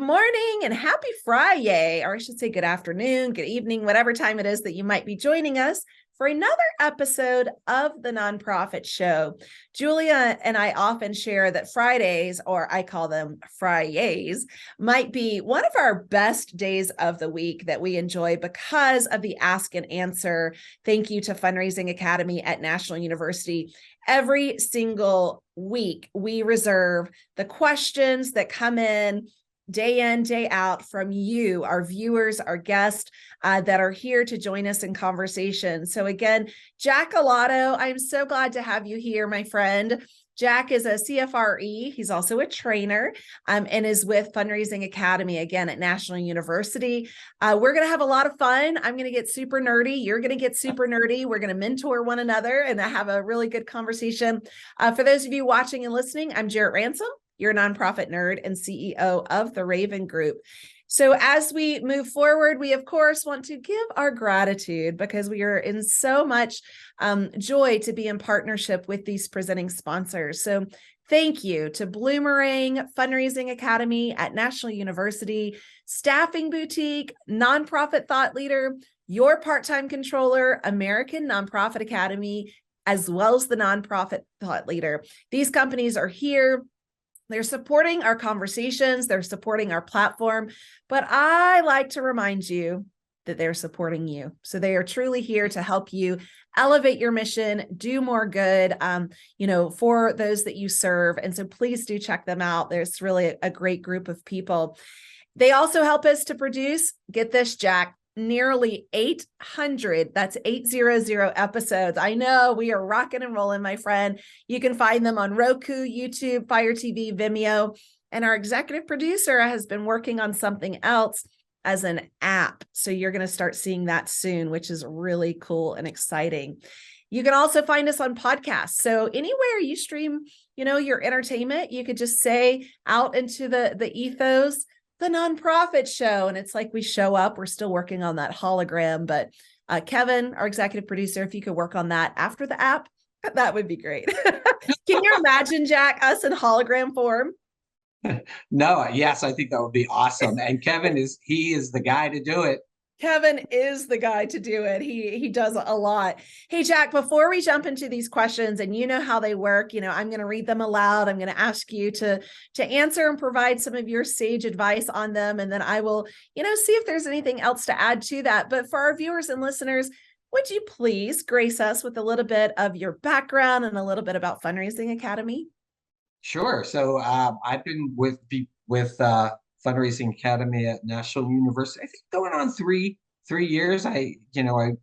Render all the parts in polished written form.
morning and happy Friday, or I should say good afternoon, good evening, whatever time it is that you might be joining us for another episode of the Nonprofit Show. Julia and I often share that Fridays, or I call them Fridays, might be one of our best days of the week that we enjoy because of the ask and answer. Thank you to Fundraising Academy at National University. Every single week, we reserve the questions that come in, day out from you, our viewers, our guests that are here to join us in conversation. So again, Jack Alotto, I'm so glad to have you here, my friend. Jack is a CFRE. He's also a trainer and is with Fundraising Academy, again, at National University. We're going to have a lot of fun. I'm going to get super nerdy. You're going to get super nerdy. We're going to mentor one another and have a really good conversation. For those of you watching and listening, I'm Jarrett Ransom. You're a nonprofit nerd and CEO of the Raven Group. So as we move forward, we, of course, want to give our gratitude because we are in so much joy to be in partnership with these presenting sponsors. So thank you to Bloomerang, Fundraising Academy at National University, Staffing Boutique, Nonprofit Thought Leader, Your Part-Time Controller, American Nonprofit Academy, as well as the Nonprofit Thought Leader. These companies are here. They're supporting our conversations, they're supporting our platform, but I like to remind you that they're supporting you. So they are truly here to help you elevate your mission, do more good, for those that you serve. And so please do check them out. There's really a great group of people. They also help us to produce, get this, Jack, nearly 800, that's 800 episodes. I know we are rocking and rolling, my friend. You can find them on Roku, YouTube, Fire TV, Vimeo. And our executive producer has been working on something else as an app. So you're going to start seeing that soon, which is really cool and exciting. You can also find us on podcasts. So anywhere you stream, your entertainment, you could just say out into the ethos, the Nonprofit Show. And it's like we show up, we're still working on that hologram, but Kevin, our executive producer, if you could work on that after the app, that would be great. Can you imagine, Jack, us in hologram form? No, yes, I think that would be awesome. And Kevin is the guy to do it. Kevin is the guy to do it. He does a lot. Hey, Jack, before we jump into these questions, and you know how they work, I'm going to read them aloud. I'm going to ask you to answer and provide some of your sage advice on them. And then I will, see if there's anything else to add to that. But for our viewers and listeners, would you please grace us with a little bit of your background and a little bit about Fundraising Academy? Sure. So I've been with Fundraising Academy at National University, I think going on three years. I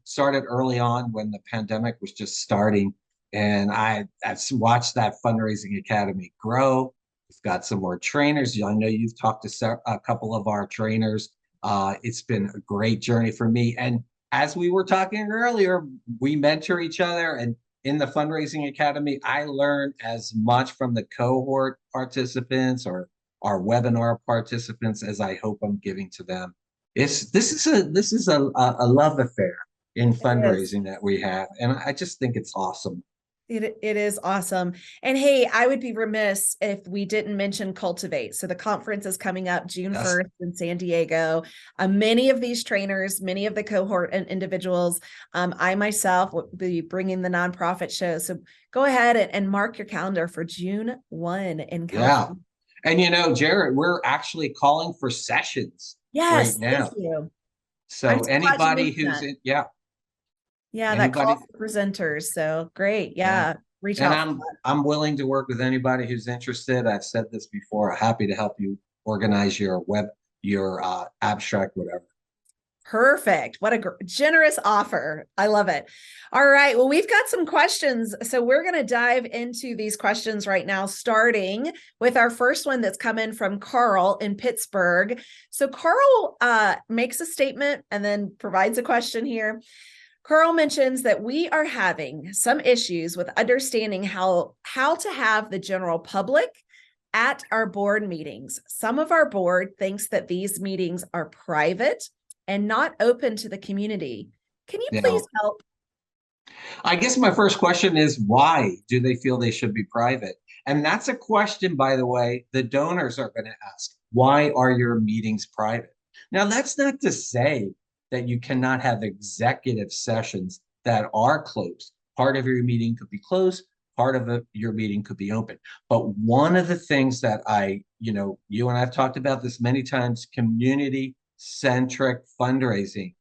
started early on when the pandemic was just starting, and I've watched that Fundraising Academy grow. We've got some more trainers. I know you've talked to a couple of our trainers. It's been a great journey for me. And as we were talking earlier, we mentor each other. And in the Fundraising Academy, I learn as much from the cohort participants or our webinar participants as I hope I'm giving to them. This is a love affair in fundraising that we have, and I just think it's awesome. It is awesome. And hey, I would be remiss if we didn't mention Cultivate. So the conference is coming up June 1st in San Diego. Many of these trainers, many of the cohort and individuals, I myself will be bringing the Nonprofit Show. So go ahead and mark your calendar for June 1 in California. Yeah. And Jarrett, we're actually calling for sessions right now. Thank you. So anybody who's in, that call for presenters. So great. Yeah. Reach out. And I'm willing to work with anybody who's interested. I've said this before. I'm happy to help you organize your abstract, whatever. Perfect. What a generous offer. I love it. All right. Well, we've got some questions. So we're going to dive into these questions right now, starting with our first one that's come in from Carl in Pittsburgh. So Carl makes a statement and then provides a question here. Carl mentions that we are having some issues with understanding how to have the general public at our board meetings. Some of our board thinks that these meetings are private and not open to the community. Can you please help? I guess my first question is, why do they feel they should be private? And that's a question, by the way, the donors are going to ask. Why are your meetings private? Now, that's not to say that you cannot have executive sessions that are closed. Part of your meeting could be closed, part of your meeting could be open. But one of the things that you and I've talked about this many times, community-centric fundraising,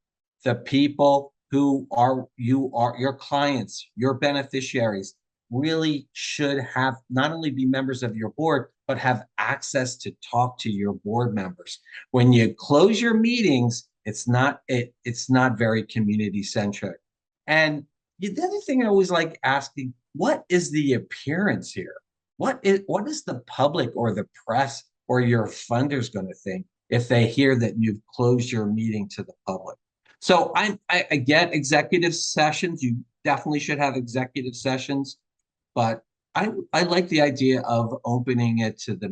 the people who are your clients, your beneficiaries, really should have not only be members of your board, but have access to talk to your board members. When you close your meetings, it's not very community centric. And the other thing I always like asking, what is the appearance here? What is the public or the press or your funders going to think if they hear that you've closed your meeting to the public? So I get executive sessions. You definitely should have executive sessions, but I like the idea of opening it to the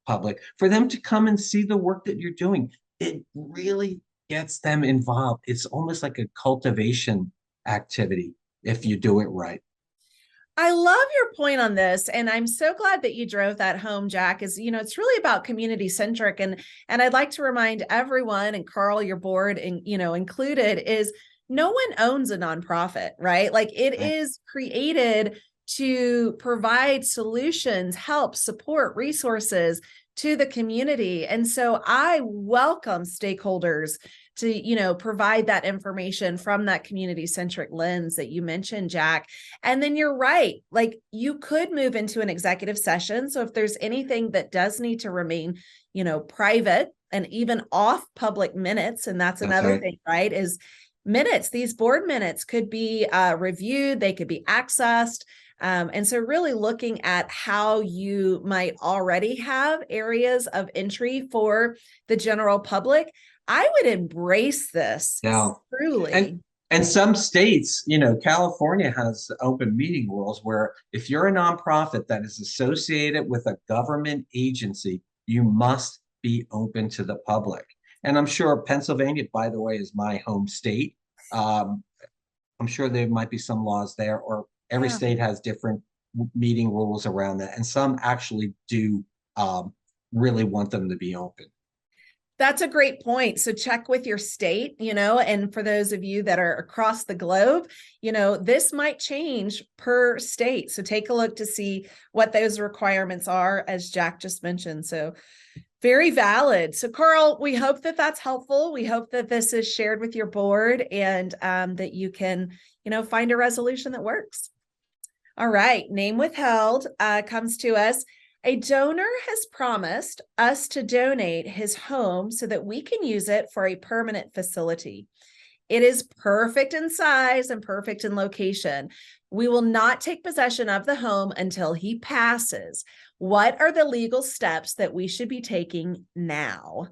public for them to come and see the work that you're doing. It really gets them involved. It's almost like a cultivation activity if you do it right. I love your point on this, and I'm so glad that you drove that home, Jack. It's really about community centric, and I'd like to remind everyone, and Carl, your board, and included, is no one owns a nonprofit, right? Like it Right. is created to provide solutions, help, support, resources to the community. And so I welcome stakeholders to provide that information from that community centric lens that you mentioned, Jack. And then you're right, like you could move into an executive session. So if there's anything that does need to remain private and even off public minutes, and that's That's another right. thing, right, is minutes. These board minutes could be reviewed, they could be accessed. And so really looking at how you might already have areas of entry for the general public, I would embrace this Yeah. And truly. and some states, California has open meeting rules where if you're a nonprofit that is associated with a government agency, you must be open to the public. And I'm sure Pennsylvania, by the way, is my home state. Um, I'm sure there might be some laws there, or every Yeah. state has different meeting rules around that. And some actually do really want them to be open. That's a great point. So check with your state, and for those of you that are across the globe, this might change per state. So take a look to see what those requirements are, as Jack just mentioned. So very valid. So Carl, we hope that that's helpful. We hope that this is shared with your board and that you can, find a resolution that works. All right. Name withheld comes to us. A donor has promised us to donate his home so that we can use it for a permanent facility. It is perfect in size and perfect in location. We will not take possession of the home until he passes. What are the legal steps that we should be taking now?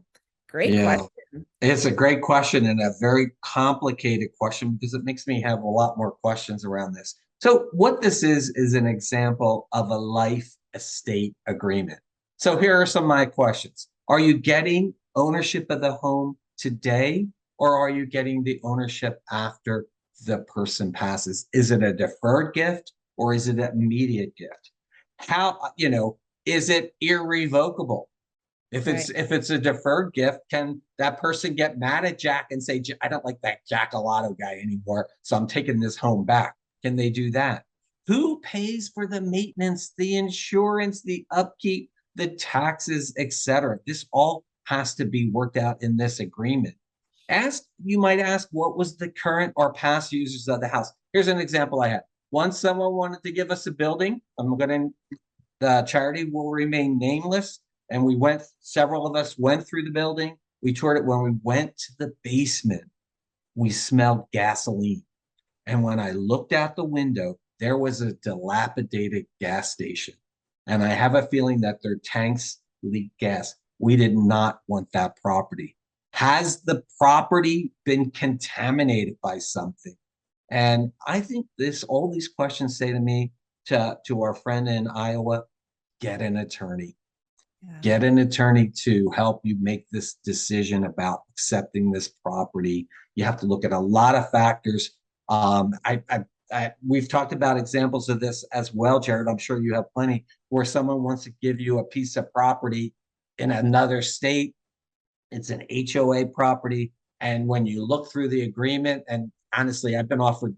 Great Yeah. question. It's a great question and a very complicated question because it makes me have a lot more questions around this. So, what this is an example of a life estate agreement. So, here are some of my questions. Are you getting ownership of the home today, or are you getting the ownership after the person passes? Is it a deferred gift or is it an immediate gift? Is it irrevocable? Right. If it's a deferred gift, can that person get mad at Jack and say, I don't like that Jack Alotto guy anymore, so I'm taking this home back? Can they do that? Who pays for the maintenance, the insurance, the upkeep, the taxes, etc.? This all has to be worked out in this agreement. You might ask, what was the current or past users of the house? Here's an example I had. Once someone wanted to give us a building, the charity will remain nameless. And several of us went through the building. We toured it. When we went to the basement, we smelled gasoline. And when I looked out the window, there was a dilapidated gas station. And I have a feeling that their tanks leak gas. We did not want that property. Has the property been contaminated by something? And I think all these questions say to me, to our friend in Iowa, get an attorney. Yeah. Get an attorney to help you make this decision about accepting this property. You have to look at a lot of factors. We've talked about examples of this as well, Jared. I'm sure you have plenty where someone wants to give you a piece of property in another state. It's an HOA property. And when you look through the agreement, and honestly, I've been offered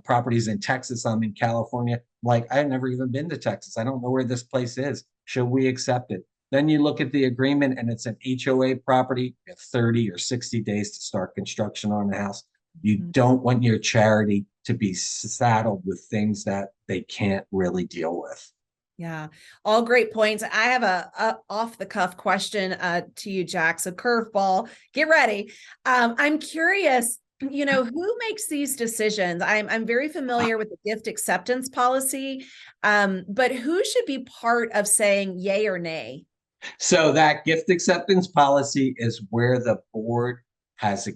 properties in Texas. I'm in California. Like, I've never even been to Texas. I don't know where this place is. Should we accept it? Then you look at the agreement and it's an HOA property. You have 30 or 60 days to start construction on the house. You don't want your charity to be saddled with things that they can't really deal with. Yeah, all great points. I have a off the cuff question to you, Jack. So curveball, get ready. I'm curious, who makes these decisions? I'm very familiar with the gift acceptance policy, but who should be part of saying yay or nay? So that gift acceptance policy is where the board has,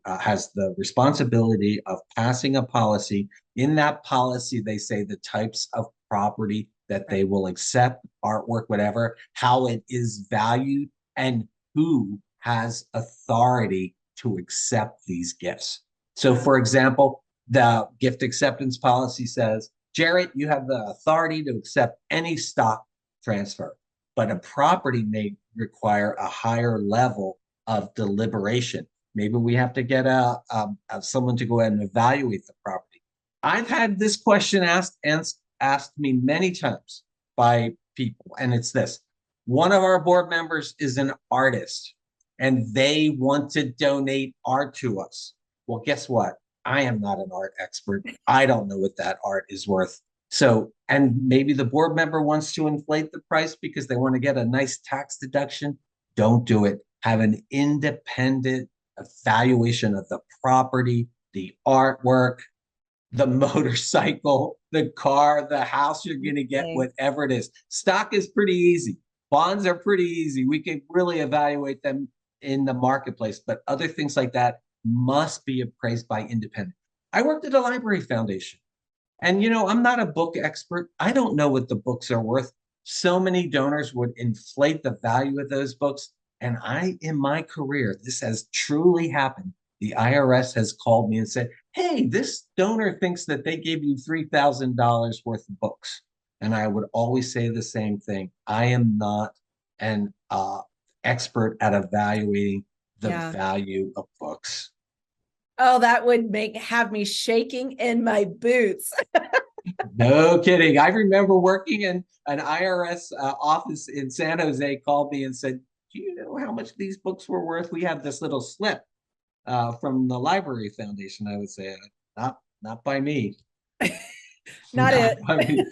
has the responsibility of passing a policy. In that policy, they say the types of property that they will accept, artwork, whatever, how it is valued, and who has authority to accept these gifts. So, for example, the gift acceptance policy says, Jarrett, you have the authority to accept any stock transfer, but a property may require a higher level of deliberation. Maybe we have to get someone to go ahead and evaluate the property. I've had this question asked me many times by people, and it's this. One of our board members is an artist, and they want to donate art to us. Well, guess what? I am not an art expert. I don't know what that art is worth. So, and maybe the board member wants to inflate the price because they want to get a nice tax deduction. Don't do it. Have an independent evaluation of the property, the artwork, the motorcycle, the car, the house you're going to get, whatever it is. Stock is pretty easy. Bonds are pretty easy. We can really evaluate them in the marketplace, but other things like that must be appraised by independent. I worked at a library foundation, and I'm not a book expert. I don't know what the books are worth. So many donors would inflate the value of those books. And in my career, this has truly happened. The IRS has called me and said, hey, this donor thinks that they gave you $3,000 worth of books. And I would always say the same thing. I am not an expert at evaluating the value of books. Oh, that would have me shaking in my boots. No kidding. I remember working in an IRS office in San Jose, called me and said, do you know how much these books were worth? We have this little slip from the library foundation. I would say, not by me. Not it. By me.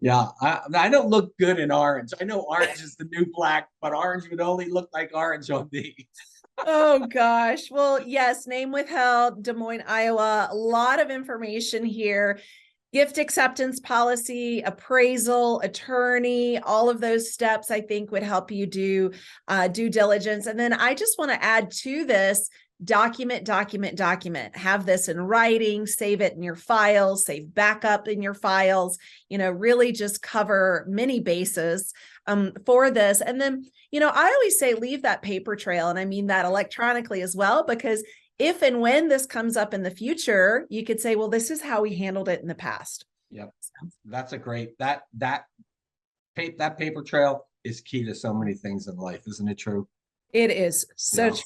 Yeah, I don't look good in orange. I know orange is the new black, but orange would only look like orange on me. Oh gosh. Well, yes, name withheld, Des Moines, Iowa. A lot of information here. Gift acceptance policy, appraisal, attorney, all of those steps I think would help you do due diligence. And then I just want to add to this, document. Have this in writing, save it in your files, save backup in your files, really just cover many bases for this. And then, I always say leave that paper trail. And I mean that electronically as well, because if and when this comes up in the future, you could say, well, this is how we handled it in the past. Yep. That's a great, that paper trail is key to so many things in life. Isn't it true? It is so true.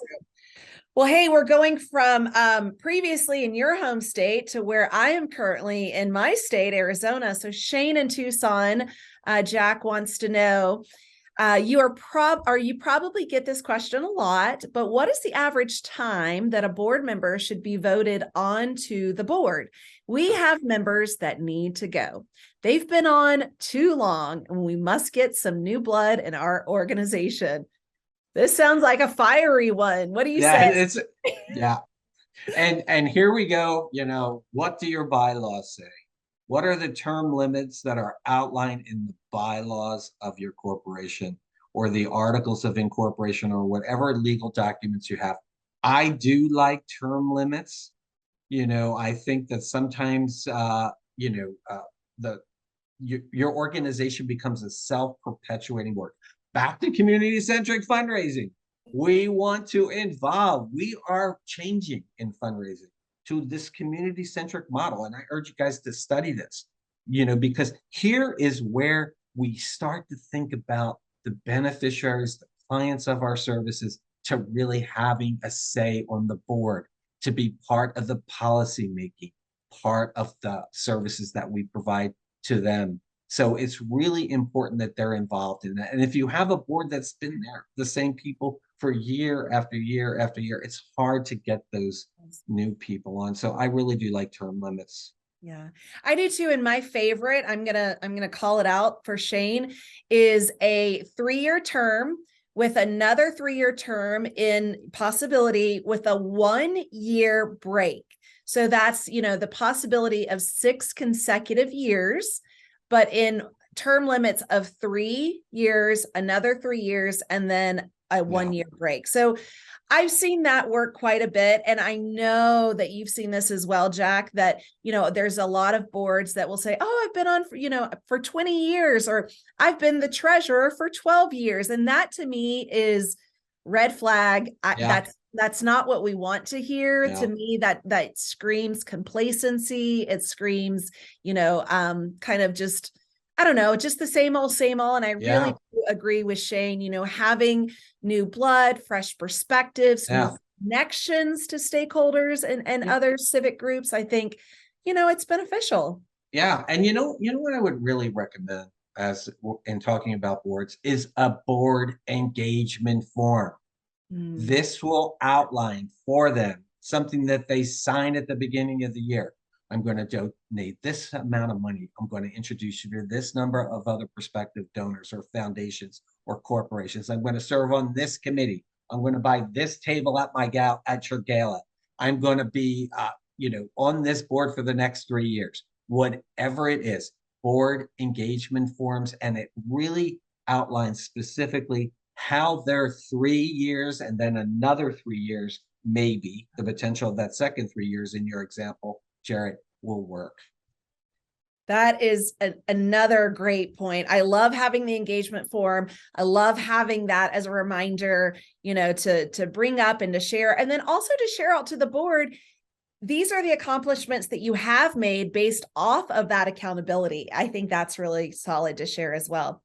Well, hey, we're going from previously in your home state to where I am currently in my state, Arizona. So Shane in Tucson, Jack wants to know, you probably get this question a lot, but what is the average time that a board member should be voted onto the board? We have members that need to go. They've been on too long, and we must get some new blood in our organization. This sounds like a fiery one. What do you say? Yeah. And here we go. What do your bylaws say? What are the term limits that are outlined in the bylaws of your corporation or the articles of incorporation or whatever legal documents you have? I do like term limits. I think that sometimes, your organization becomes a self-perpetuating work. Back to community-centric fundraising. We want to involve. We are changing in fundraising to this community-centric model. And I urge you guys to study this, because here is where we start to think about the beneficiaries, the clients of our services, to really having a say on the board, to be part of the policy making, part of the services that we provide to them. So it's really important that they're involved in that. And if you have a board that's been there, the same people for year after year after year, it's hard to get those new people on. So I really do like term limits. Yeah, I do too. And my favorite, I'm gonna call it out for Shane, is a 3-year term with another 3-year term in possibility with a 1-year break. So that's, the possibility of 6 consecutive years, but in term limits of 3 years, another 3 years, and then a 1-year break. So I've seen that work quite a bit. And I know that you've seen this as well, Jack, that, there's a lot of boards that will say, oh, I've been on for 20 years, or I've been the treasurer for 12 years. And that to me is red flag. That's not what we want to hear. To me, that screams complacency. It screams, kind of just, I don't know, just the same old. And I really do agree with Shane, having new blood, fresh perspectives, new connections to stakeholders and other civic groups. I think, it's beneficial. Yeah. And you know what I would really recommend as in talking about boards is a board engagement form. This will outline for them something that they sign at the beginning of the year. I'm going to donate this amount of money. I'm going to introduce you to this number of other prospective donors or foundations or corporations. I'm going to serve on this committee. I'm going to buy this table at your gala. I'm going to be, on this board for the next 3 years. Whatever it is, board engagement forms, and it really outlines specifically how their 3 years and then another 3 years, maybe the potential of that second 3 years in your example, Jarrett, will work. That is another great point. I love having the engagement form. I love having that as a reminder, to bring up and to share, and then also to share out to the board. These are the accomplishments that you have made based off of that accountability. I think that's really solid to share as well.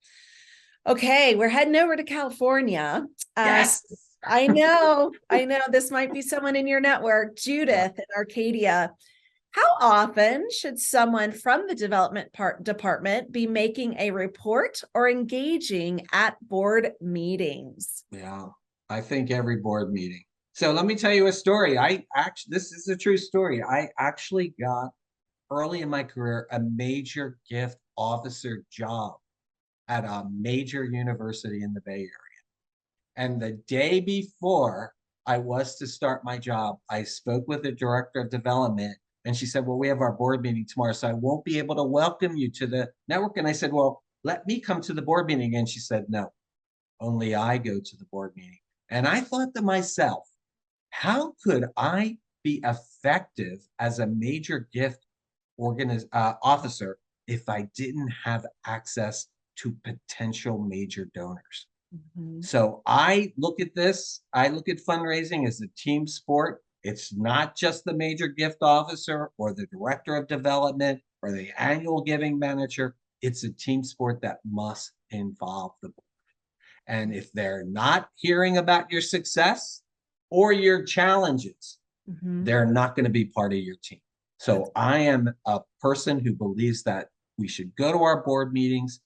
Okay, we're heading over to California. Yes. I know. This might be someone in your network, Judith in Arcadia. How often should someone from the development department be making a report or engaging at board meetings? Yeah, I think every board meeting. So let me tell you a story. This is a true story. I actually got early in my career a major gift officer job at a major university in the Bay Area. And the day before I was to start my job, I spoke with the director of development. And she said, well, we have our board meeting tomorrow, so I won't be able to welcome you to the network. And I said, well, let me come to the board meeting. And she said, no, only I go to the board meeting. And I thought to myself, how could I be effective as a major gift officer if I didn't have access to potential major donors? So I look at fundraising as a team sport. It's not just the major gift officer or the director of development or the annual giving manager. It's a team sport that must involve the board. And if they're not hearing about your success or your challenges, they're not going to be part of your team. So I am a person who believes that we should go to our board meetings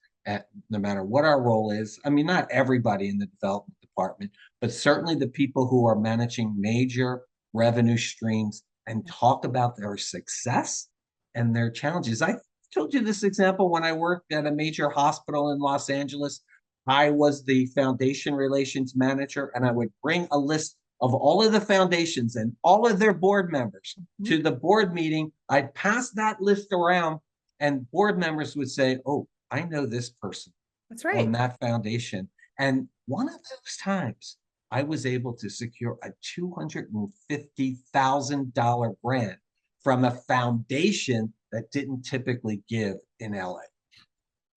no matter what our role is. I mean, not everybody in the development department, but certainly the people who are managing major revenue streams, and talk about their success and their challenges. I told you this example when I worked at a major hospital in Los Angeles. I was the foundation relations manager, and I would bring a list of all of the foundations and all of their board members to the board meeting. I'd pass that list around, and board members would say, oh, I know this person. That's right. On that foundation. And one of those times, I was able to secure a $250,000 grant from a foundation that didn't typically give in LA.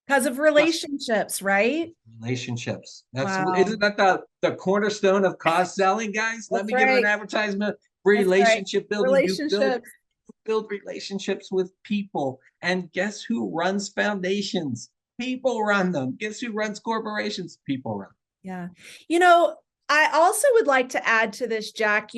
Because of relationships, right? Relationships. Isn't that the cornerstone of cause selling, guys? Let me give you an advertisement. Relationship building. Relationships. You build relationships with people. And guess who runs foundations? People run them. Guess who runs corporations? People run them. Yeah. I also would like to add to this, Jack,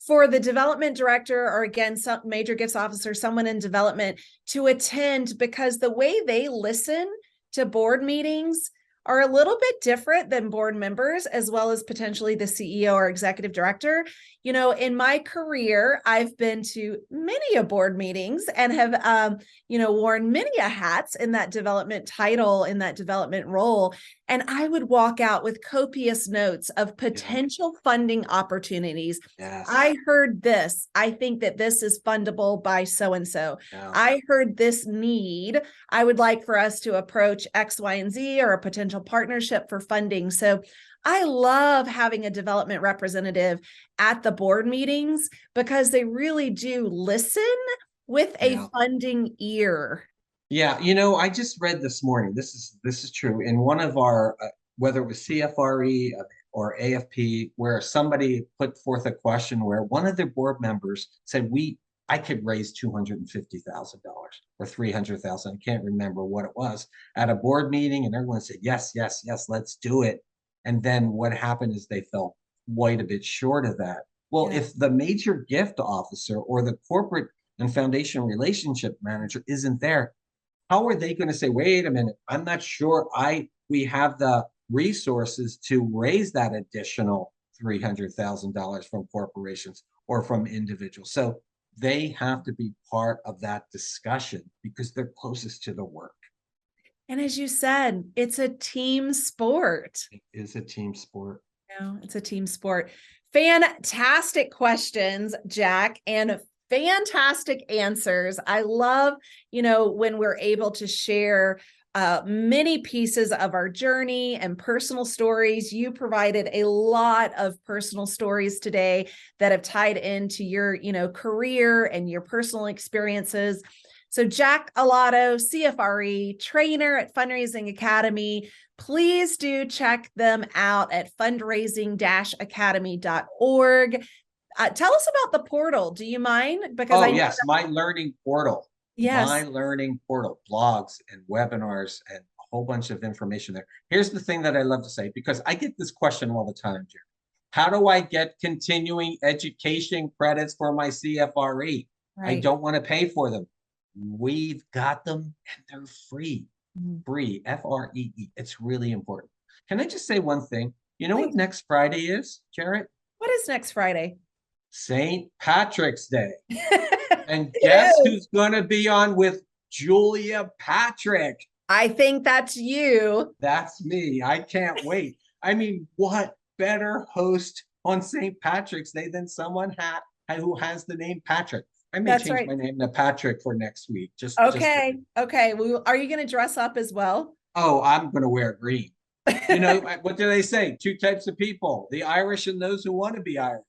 for the development director or again, some major gifts officer, someone in development to attend, because the way they listen to board meetings are a little bit different than board members, as well as potentially the CEO or executive director. In my career, I've been to many a board meetings and have, worn many a hats in that development title, in that development role. And I would walk out with copious notes of potential funding opportunities. Yes. I heard this. I think that this is fundable by so-and-so. I heard this need. I would like for us to approach X, Y, and Z, or a potential partnership for funding. So I love having a development representative at the board meetings because they really do listen with a funding ear. Yeah, I just read this morning. This is true. In one of our, whether it was CFRE or AFP, where somebody put forth a question where one of their board members said, I could raise $250,000 or $300,000. I can't remember what it was at a board meeting, and everyone said, yes, yes, yes, let's do it. And then what happened is they fell quite a bit short of that. Well, if the major gift officer or the corporate and foundation relationship manager isn't there, how are they going to say, wait a minute, I'm not sure we have the resources to raise that additional $300,000 from corporations or from individuals? So they have to be part of that discussion because they're closest to the work. And as you said, it's a team sport. It is a team sport. It's a team sport. Fantastic questions, Jack, and fantastic answers. I love, when we're able to share many pieces of our journey and personal stories. You provided a lot of personal stories today that have tied into your, career and your personal experiences. So Jack Alotto, CFRE, trainer at Fundraising Academy. Please do check them out at fundraising-academy.org. Tell us about the portal. Do you mind? Because yes, my learning portal. Yes. My learning portal, blogs and webinars and a whole bunch of information there. Here's the thing that I love to say, because I get this question all the time, Jerry. How do I get continuing education credits for my CFRE? Right. I don't want to pay for them. We've got them and they're free. Free, F-R-E-E. It's really important. Can I just say one thing? You know what next Friday is, Jarrett? What is next Friday? St. Patrick's Day. And guess who's going to be on with Julia Patrick? I think that's you. That's me. I can't wait. I mean, what better host on St. Patrick's Day than someone who has the name Patrick? I may change my name to Patrick for next week. Okay. Well, are you going to dress up as well? Oh, I'm going to wear green. What do they say? Two types of people, the Irish and those who want to be Irish.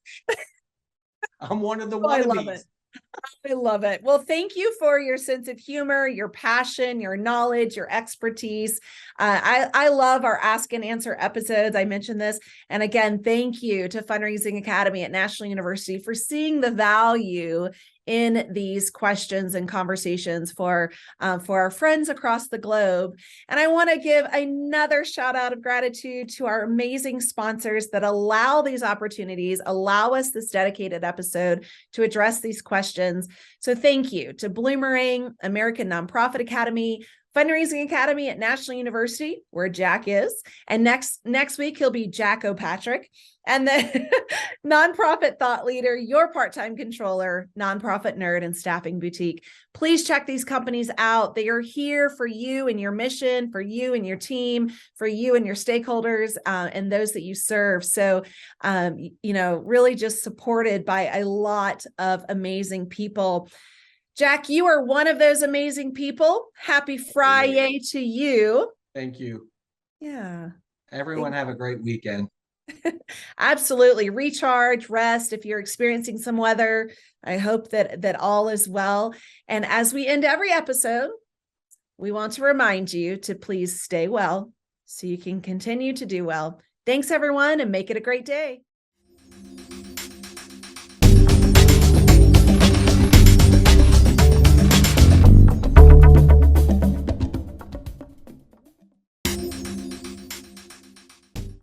I'm one of the wannabes. I love it. Well, thank you for your sense of humor, your passion, your knowledge, your expertise. I love our ask and answer episodes. I mentioned this. And again, thank you to Fundraising Academy at National University for seeing the value in these questions and conversations for our friends across the globe. And I want to give another shout out of gratitude to our amazing sponsors that allow these opportunities, allow us this dedicated episode to address these questions. So thank you to Bloomerang, American Nonprofit Academy, Fundraising Academy at National University, where Jack is. And next week, he'll be Jack O'Patrick. And then Nonprofit Thought Leader, your part-time controller, Nonprofit Nerd, and Staffing Boutique. Please check these companies out. They are here for you and your mission, for you and your team, for you and your stakeholders, and those that you serve. So, really just supported by a lot of amazing people. Jack, you are one of those amazing people. Happy Friday to you. Thank you. Yeah. Everyone have a great weekend. Absolutely. Recharge, rest. If you're experiencing some weather, I hope that all is well. And as we end every episode, we want to remind you to please stay well so you can continue to do well. Thanks, everyone, and make it a great day.